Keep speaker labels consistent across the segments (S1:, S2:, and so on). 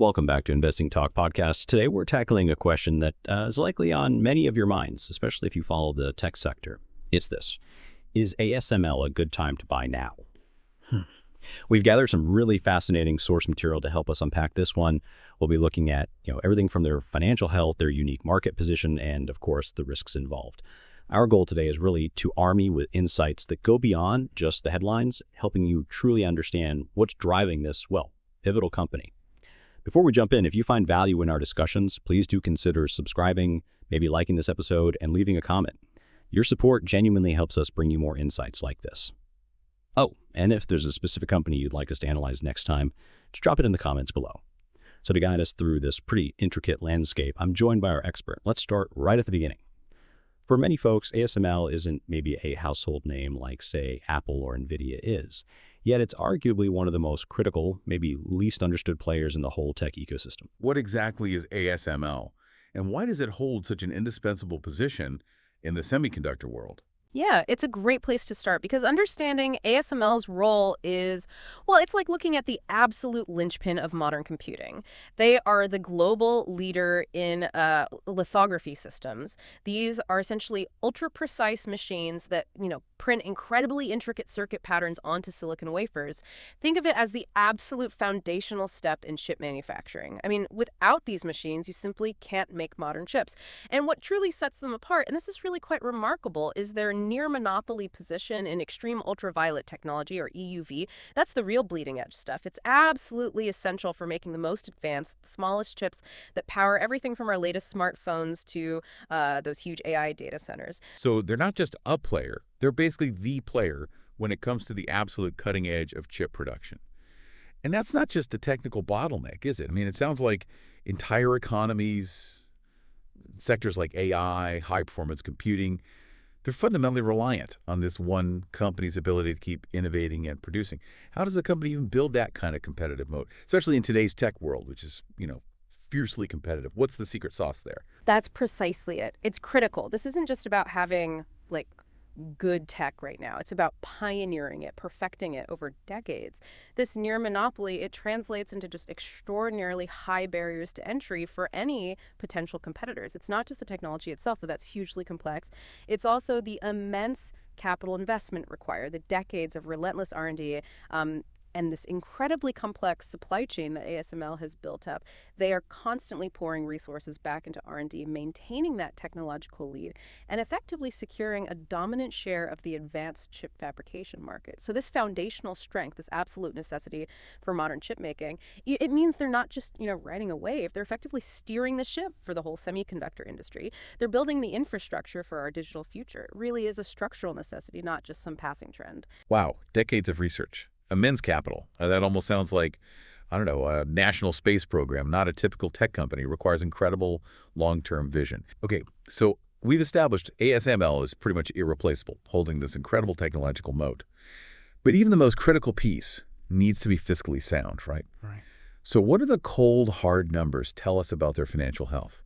S1: Welcome back to Investing Talk Podcast. Today we're tackling a question that is likely on many of your minds, especially if you follow the tech sector. It's this: is ASML a good time to buy now? We've gathered some really fascinating source material to help us unpack this one. We'll be looking at everything from their financial health, their unique market position, and of course the risks involved. Our goal today is really to arm you with insights that go beyond just the headlines, helping you truly understand what's driving this, pivotal company. Before we jump in, if you find value in our discussions, please do consider subscribing, maybe liking this episode, and leaving a comment. Your support genuinely helps us bring you more insights like this. Oh, and if there's a specific company you'd like us to analyze next time, just drop it in the comments below. So to guide us through this pretty intricate landscape, I'm joined by our expert. Let's start right at the beginning. For many folks, ASML isn't maybe a household name like, say, Apple or Nvidia is. Yet it's arguably one of the most critical, maybe least understood players in the whole tech ecosystem.
S2: What exactly is ASML, and why does it hold such an indispensable position in the semiconductor world?
S3: Yeah, it's a great place to start because understanding ASML's role is, it's like looking at the absolute linchpin of modern computing. They are the global leader in lithography systems. These are essentially ultra-precise machines that, print incredibly intricate circuit patterns onto silicon wafers. Think of it as the absolute foundational step in chip manufacturing. I mean, without these machines, you simply can't make modern chips. And what truly sets them apart, and this is really quite remarkable, is their near monopoly position in extreme ultraviolet technology, or EUV. That's the real bleeding edge stuff. It's absolutely essential for making the most advanced, smallest chips that power everything from our latest smartphones to those huge AI data centers.
S2: So they're not just a player, they're basically the player when it comes to the absolute cutting edge of chip production. And that's not just a technical bottleneck, is it? I mean, it sounds like entire economies, sectors like AI, high-performance computing, they're fundamentally reliant on this one company's ability to keep innovating and producing. How does a company even build that kind of competitive moat, especially in today's tech world, which is, fiercely competitive? What's the secret sauce there?
S3: That's precisely it. It's critical. This isn't just about having, good tech right now. It's about pioneering it, perfecting it over decades. This near monopoly, it translates into just extraordinarily high barriers to entry for any potential competitors. It's not just the technology itself, but that's hugely complex. It's also the immense capital investment required, the decades of relentless R&D, and this incredibly complex supply chain that ASML has built up. They are constantly pouring resources back into R&D, maintaining that technological lead, and effectively securing a dominant share of the advanced chip fabrication market. So this foundational strength, this absolute necessity for modern chip making, it means they're not just, riding a wave. They're effectively steering the ship for the whole semiconductor industry. They're building the infrastructure for our digital future. It really is a structural necessity, not just some passing trend.
S2: Wow, decades of research. Immense capital. That almost sounds like, a national space program, not a typical tech company. It requires incredible long-term vision. Okay, so we've established ASML is pretty much irreplaceable, holding this incredible technological moat. But even the most critical piece needs to be fiscally sound, right?
S1: Right.
S2: So what do the cold, hard numbers tell us about their financial health?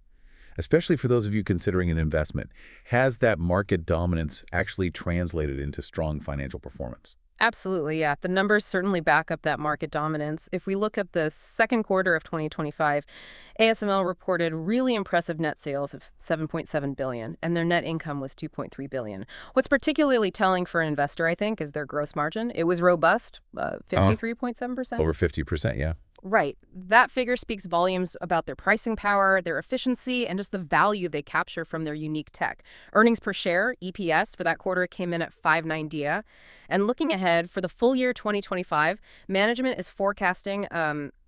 S2: Especially for those of you considering an investment, has that market dominance actually translated into strong financial performance?
S3: Absolutely, yeah. The numbers certainly back up that market dominance. If we look at the second quarter of 2025, ASML reported really impressive net sales of $7.7 billion, and their net income was $2.3 billion. What's particularly telling for an investor, I think, is their gross margin. It was robust, 53.7%.
S2: Over 50%, yeah.
S3: Right. That figure speaks volumes about their pricing power, their efficiency, and just the value they capture from their unique tech. Earnings per share, EPS, for that quarter came in at $5.90. And looking ahead for the full year 2025, management is forecasting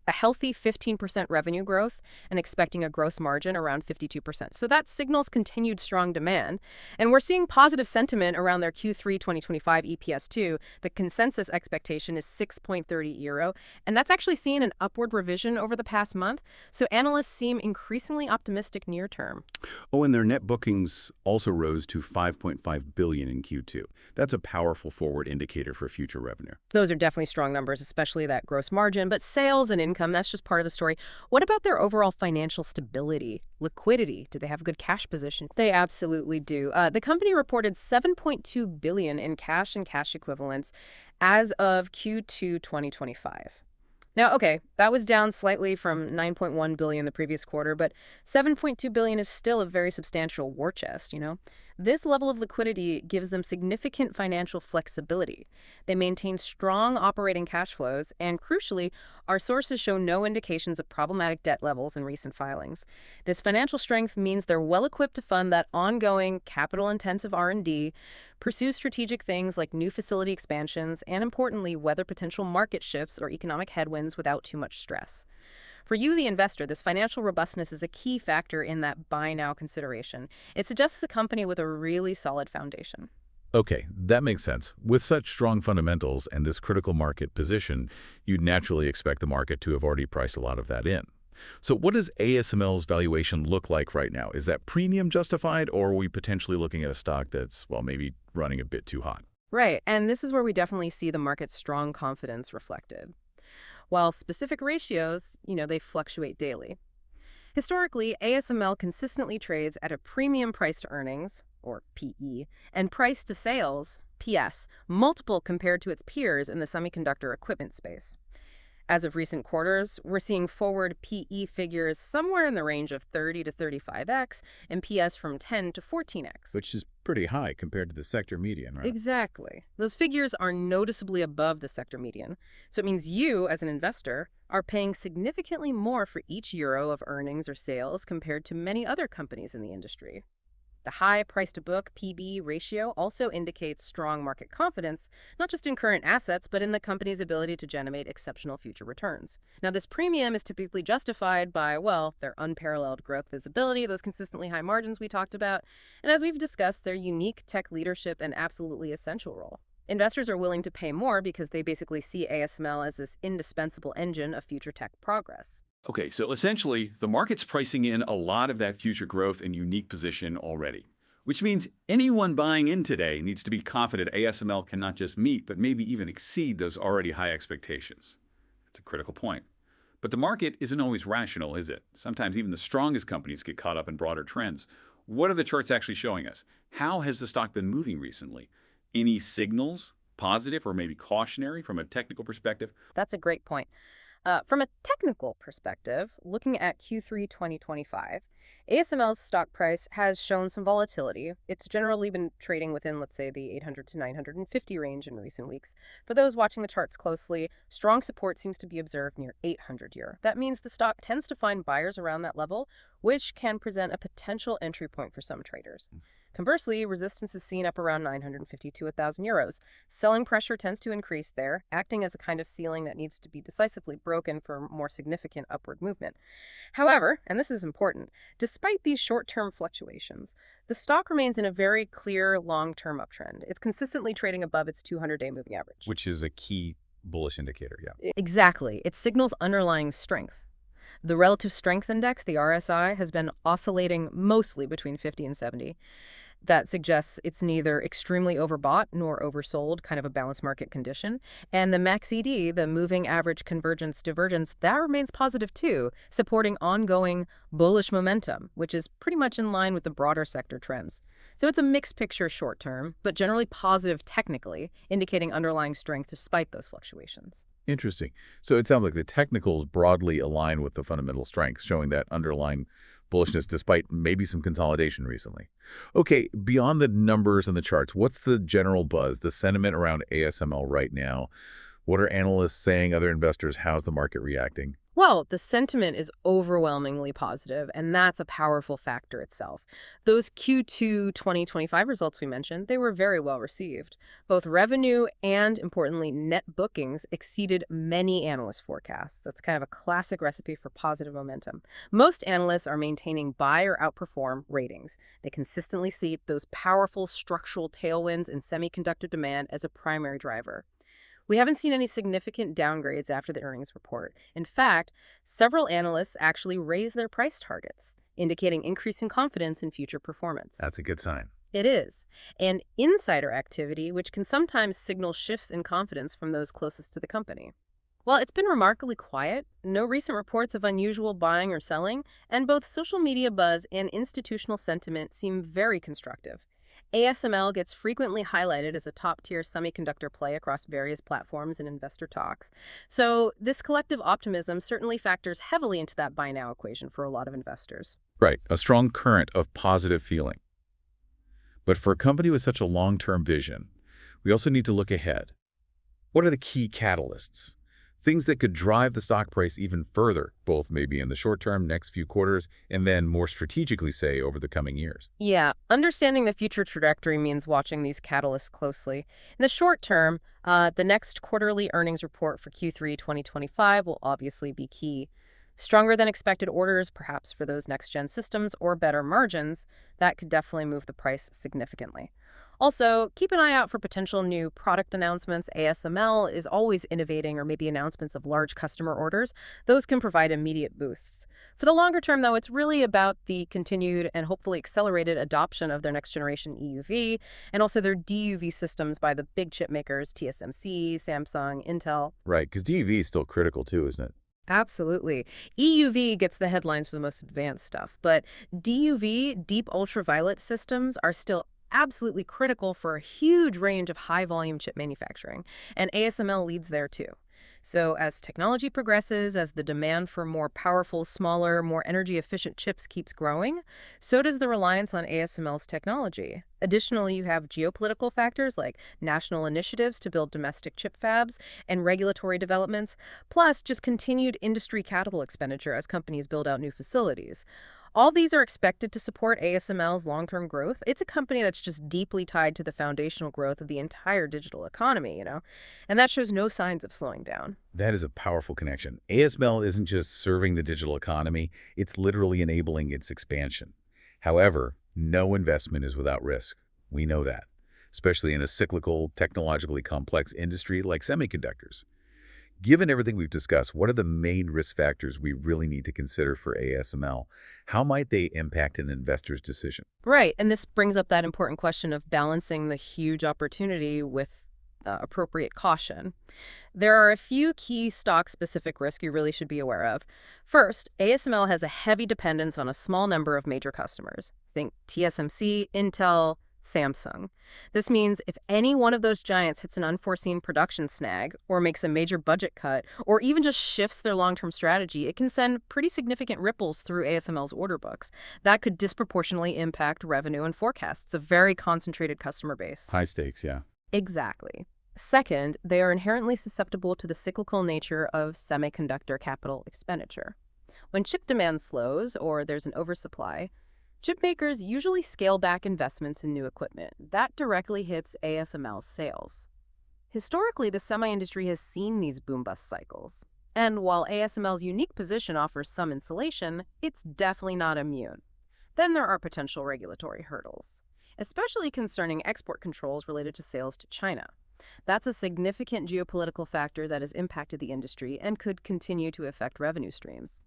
S3: a healthy 15% revenue growth and expecting a gross margin around 52%. So that signals continued strong demand. And we're seeing positive sentiment around their Q3 2025 EPS too. The consensus expectation is 6.30 euro, and that's actually seen an upward revision over the past month. So analysts seem increasingly optimistic near term.
S4: Oh, and their net bookings also rose to $5.5 billion in Q2. That's a powerful forward indicator for future revenue.
S3: Those are definitely strong numbers, especially that gross margin, but sales and income, that's just part of the story. What about their overall financial stability, liquidity? Do they have a good cash position? They absolutely do. The company reported $7.2 billion in cash and cash equivalents as of Q2 2025. Now, okay, that was down slightly from 9.1 billion the previous quarter, but 7.2 billion is still a very substantial war chest, you know? This level of liquidity gives them significant financial flexibility. They maintain strong operating cash flows, and crucially, our sources show no indications of problematic debt levels in recent filings. This financial strength means they're well equipped to fund that ongoing capital-intensive R&D, pursue strategic things like new facility expansions, and importantly, weather potential market shifts or economic headwinds without too much stress. For you, the investor, this financial robustness is a key factor in that buy now consideration. It suggests a company with a really solid foundation.
S2: Okay, that makes sense. With such strong fundamentals and this critical market position, you'd naturally expect the market to have already priced a lot of that in. So what does ASML's valuation look like right now? Is that premium justified, or are we potentially looking at a stock that's, well, maybe running a bit too hot?
S3: Right, and this is where we definitely see the market's strong confidence reflected. While specific ratios, they fluctuate daily. Historically, ASML consistently trades at a premium price to earnings, or PE, and price to sales, PS, multiple compared to its peers in the semiconductor equipment space. As of recent quarters, we're seeing forward PE figures somewhere in the range of 30 to 35x and PS from 10 to 14x.
S4: Which is pretty high compared to the sector median, right?
S3: Exactly. Those figures are noticeably above the sector median. So it means you, as an investor, are paying significantly more for each euro of earnings or sales compared to many other companies in the industry. The high price-to-book PB ratio also indicates strong market confidence, not just in current assets, but in the company's ability to generate exceptional future returns. Now, this premium is typically justified by, well, their unparalleled growth visibility, those consistently high margins we talked about, and as we've discussed, their unique tech leadership and absolutely essential role. Investors are willing to pay more because they basically see ASML as this indispensable engine of future tech progress.
S5: Okay, so essentially, the market's pricing in a lot of that future growth and unique position already, which means anyone buying in today needs to be confident ASML can not just meet, but maybe even exceed those already high expectations. That's a critical point. But the market isn't always rational, is it? Sometimes even the strongest companies get caught up in broader trends. What are the charts actually showing us? How has the stock been moving recently? Any signals, positive or maybe cautionary from a technical perspective?
S3: That's a great point. From a technical perspective, looking at Q3 2025, ASML's stock price has shown some volatility. It's generally been trading within, let's say, the 800 to 950 range in recent weeks. For those watching the charts closely, strong support seems to be observed near 800 here. That means the stock tends to find buyers around that level, which can present a potential entry point for some traders. Conversely, resistance is seen up around 950 to 1,000 euros. Selling pressure tends to increase there, acting as a kind of ceiling that needs to be decisively broken for more significant upward movement. However, and this is important, despite these short-term fluctuations, the stock remains in a very clear long-term uptrend. It's consistently trading above its 200-day moving average.
S2: Which is a key bullish indicator, yeah.
S3: Exactly. It signals underlying strength. The Relative Strength Index, the RSI, has been oscillating mostly between 50 and 70. That suggests it's neither extremely overbought nor oversold, kind of a balanced market condition. And the MACD, the moving average convergence divergence, that remains positive too, supporting ongoing bullish momentum, which is pretty much in line with the broader sector trends. So it's a mixed picture short term, but generally positive technically, indicating underlying strength despite those fluctuations.
S2: Interesting. So it sounds like the technicals broadly align with the fundamental strength, showing that underlying bullishness despite maybe some consolidation recently. Okay, beyond the numbers and the charts, what's the general buzz, the sentiment around ASML right now? What are analysts saying, other investors? How's the market reacting?
S3: Well, the sentiment is overwhelmingly positive, and that's a powerful factor itself. Those Q2 2025 results we mentioned, they were very well received. Both revenue and, importantly, net bookings exceeded many analyst forecasts. That's kind of a classic recipe for positive momentum. Most analysts are maintaining buy or outperform ratings. They consistently see those powerful structural tailwinds in semiconductor demand as a primary driver. We haven't seen any significant downgrades after the earnings report. In fact, several analysts actually raised their price targets, indicating increasing confidence in future performance.
S2: That's a good sign.
S3: It is. And insider activity, which can sometimes signal shifts in confidence from those closest to the company. While it's been remarkably quiet, no recent reports of unusual buying or selling, and both social media buzz and institutional sentiment seem very constructive. ASML gets frequently highlighted as a top-tier semiconductor play across various platforms and investor talks. So this collective optimism certainly factors heavily into that buy now equation for a lot of investors.
S2: Right, a strong current of positive feeling. But for a company with such a long-term vision, we also need to look ahead. What are the key catalysts? Things that could drive the stock price even further, both maybe in the short term, next few quarters, and then more strategically, say, over the coming years.
S3: Yeah, understanding the future trajectory means watching these catalysts closely. In the short term, the next quarterly earnings report for Q3 2025 will obviously be key. Stronger than expected orders, perhaps for those next-gen systems, or better margins, that could definitely move the price significantly. Also, keep an eye out for potential new product announcements. ASML is always innovating, or maybe announcements of large customer orders. Those can provide immediate boosts. For the longer term, though, it's really about the continued and hopefully accelerated adoption of their next-generation EUV and also their DUV systems by the big chip makers, TSMC, Samsung, Intel.
S2: Right, because DUV is still critical too, isn't it?
S3: Absolutely. EUV gets the headlines for the most advanced stuff, but DUV, deep ultraviolet systems, are still absolutely critical for a huge range of high-volume chip manufacturing, and ASML leads there too. So as technology progresses, as the demand for more powerful, smaller, more energy-efficient chips keeps growing, so does the reliance on ASML's technology. Additionally, you have geopolitical factors like national initiatives to build domestic chip fabs and regulatory developments, plus just continued industry capital expenditure as companies build out new facilities. All these are expected to support ASML's long-term growth. It's a company that's just deeply tied to the foundational growth of the entire digital economy, and that shows no signs of slowing down.
S2: That is a powerful connection. ASML isn't just serving the digital economy, it's literally enabling its expansion. However, no investment is without risk. We know that, especially in a cyclical, technologically complex industry like semiconductors. Given everything we've discussed, what are the main risk factors we really need to consider for ASML? How might they impact an investor's decision?
S3: Right, and this brings up that important question of balancing the huge opportunity with appropriate caution. There are a few key stock-specific risks you really should be aware of. First, ASML has a heavy dependence on a small number of major customers. Think TSMC, Intel, Samsung. This means if any one of those giants hits an unforeseen production snag or makes a major budget cut or even just shifts their long-term strategy, it can send pretty significant ripples through ASML's order books. That could disproportionately impact revenue and forecasts. It's a very concentrated customer base.
S2: High stakes, yeah.
S3: Exactly. Second, they are inherently susceptible to the cyclical nature of semiconductor capital expenditure. When chip demand slows or there's an oversupply, chip makers usually scale back investments in new equipment. That directly hits ASML's sales. Historically, the semi-industry has seen these boom-bust cycles. And while ASML's unique position offers some insulation, it's definitely not immune. Then there are potential regulatory hurdles, especially concerning export controls related to sales to China. That's a significant geopolitical factor that has impacted the industry and could continue to affect revenue streams.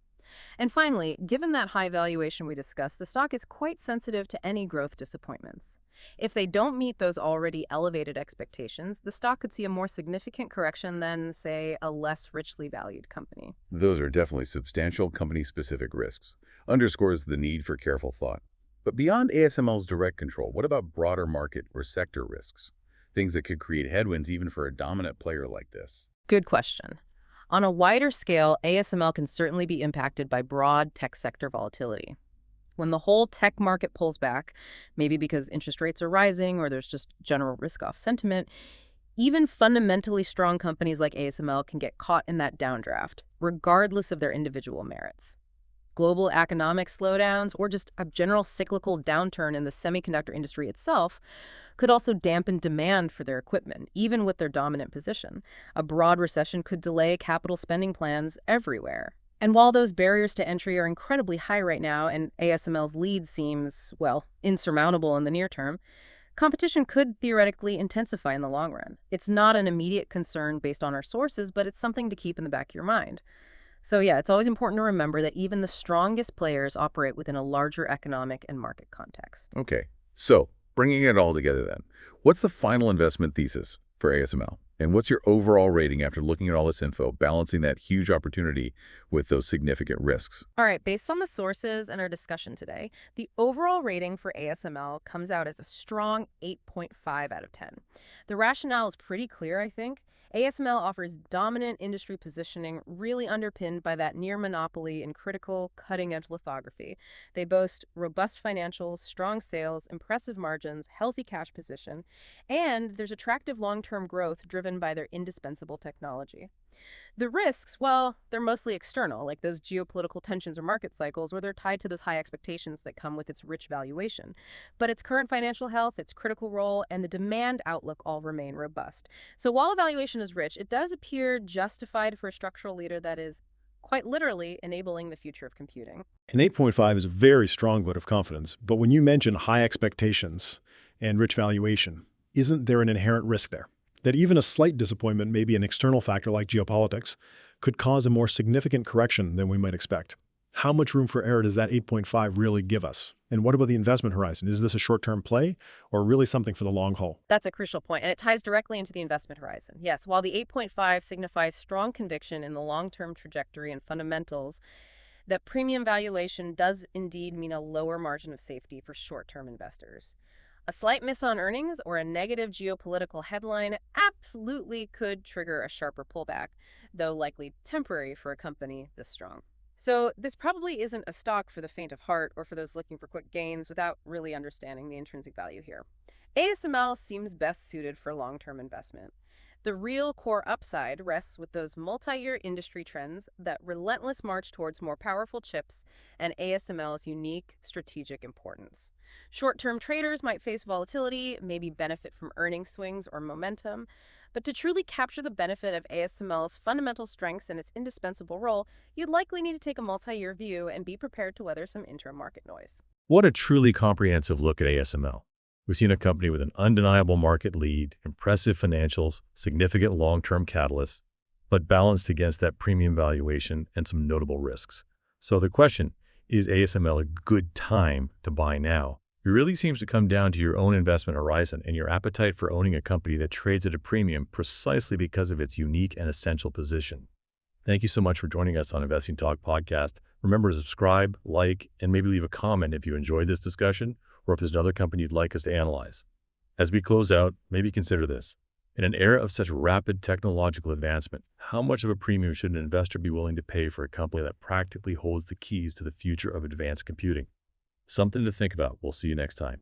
S3: And finally, given that high valuation we discussed, the stock is quite sensitive to any growth disappointments. If they don't meet those already elevated expectations, the stock could see a more significant correction than, say, a less richly valued company.
S2: Those are definitely substantial company-specific risks. Underscores the need for careful thought. But beyond ASML's direct control, what about broader market or sector risks? Things that could create headwinds even for a dominant player like this.
S3: Good question. On a wider scale, ASML can certainly be impacted by broad tech sector volatility. When the whole tech market pulls back, maybe because interest rates are rising or there's just general risk-off sentiment, even fundamentally strong companies like ASML can get caught in that downdraft, regardless of their individual merits. Global economic slowdowns or just a general cyclical downturn in the semiconductor industry itself could also dampen demand for their equipment, even with their dominant position. A broad recession could delay capital spending plans everywhere. And while those barriers to entry are incredibly high right now and ASML's lead seems, well, insurmountable in the near term, competition could theoretically intensify in the long run. It's not an immediate concern based on our sources, but it's something to keep in the back of your mind. So yeah, it's always important to remember that even the strongest players operate within a larger economic and market context.
S2: Okay, so bringing it all together then, what's the final investment thesis for ASML?
S4: And what's your overall rating after looking at all this info, balancing that huge opportunity with those significant risks?
S3: All right, based on the sources and our discussion today, the overall rating for ASML comes out as a strong 8.5 out of 10. The rationale is pretty clear, I think. ASML offers dominant industry positioning, really underpinned by that near monopoly in critical, cutting-edge lithography. They boast robust financials, strong sales, impressive margins, healthy cash position, and there's attractive long-term growth driven by their indispensable technology. The risks, well, they're mostly external, like those geopolitical tensions or market cycles, where they're tied to those high expectations that come with its rich valuation. But its current financial health, its critical role, and the demand outlook all remain robust. So while evaluation is rich, it does appear justified for a structural leader that is quite literally enabling the future of computing.
S6: An 8.5 is a very strong vote of confidence, but when you mention high expectations and rich valuation, isn't there an inherent risk there? That even a slight disappointment, maybe an external factor like geopolitics, could cause a more significant correction than we might expect. How much room for error does that 8.5 really give us? And what about the investment horizon? Is this a short-term play or really something for the long haul?
S3: That's a crucial point, and it ties directly into the investment horizon. Yes, while the 8.5 signifies strong conviction in the long-term trajectory and fundamentals, that premium valuation does indeed mean a lower margin of safety for short-term investors. A slight miss on earnings or a negative geopolitical headline absolutely could trigger a sharper pullback, though likely temporary for a company this strong. So this probably isn't a stock for the faint of heart or for those looking for quick gains without really understanding the intrinsic value here. ASML seems best suited for long-term investment. The real core upside rests with those multi-year industry trends, that relentless march towards more powerful chips, and ASML's unique strategic importance. Short-term traders might face volatility, maybe benefit from earnings swings or momentum, but to truly capture the benefit of ASML's fundamental strengths and its indispensable role, you'd likely need to take a multi-year view and be prepared to weather some interim market noise.
S7: What a truly comprehensive look at ASML. We've seen a company with an undeniable market lead, impressive financials, significant long-term catalysts, but balanced against that premium valuation and some notable risks. So the question, is ASML a good time to buy now? It really seems to come down to your own investment horizon and your appetite for owning a company that trades at a premium precisely because of its unique and essential position. Thank you so much for joining us on Investing Talk Podcast. Remember to subscribe, like, and maybe leave a comment if you enjoyed this discussion or if there's another company you'd like us to analyze. As we close out, maybe consider this. In an era of such rapid technological advancement, how much of a premium should an investor be willing to pay for a company that practically holds the keys to the future of advanced computing? Something to think about. We'll see you next time.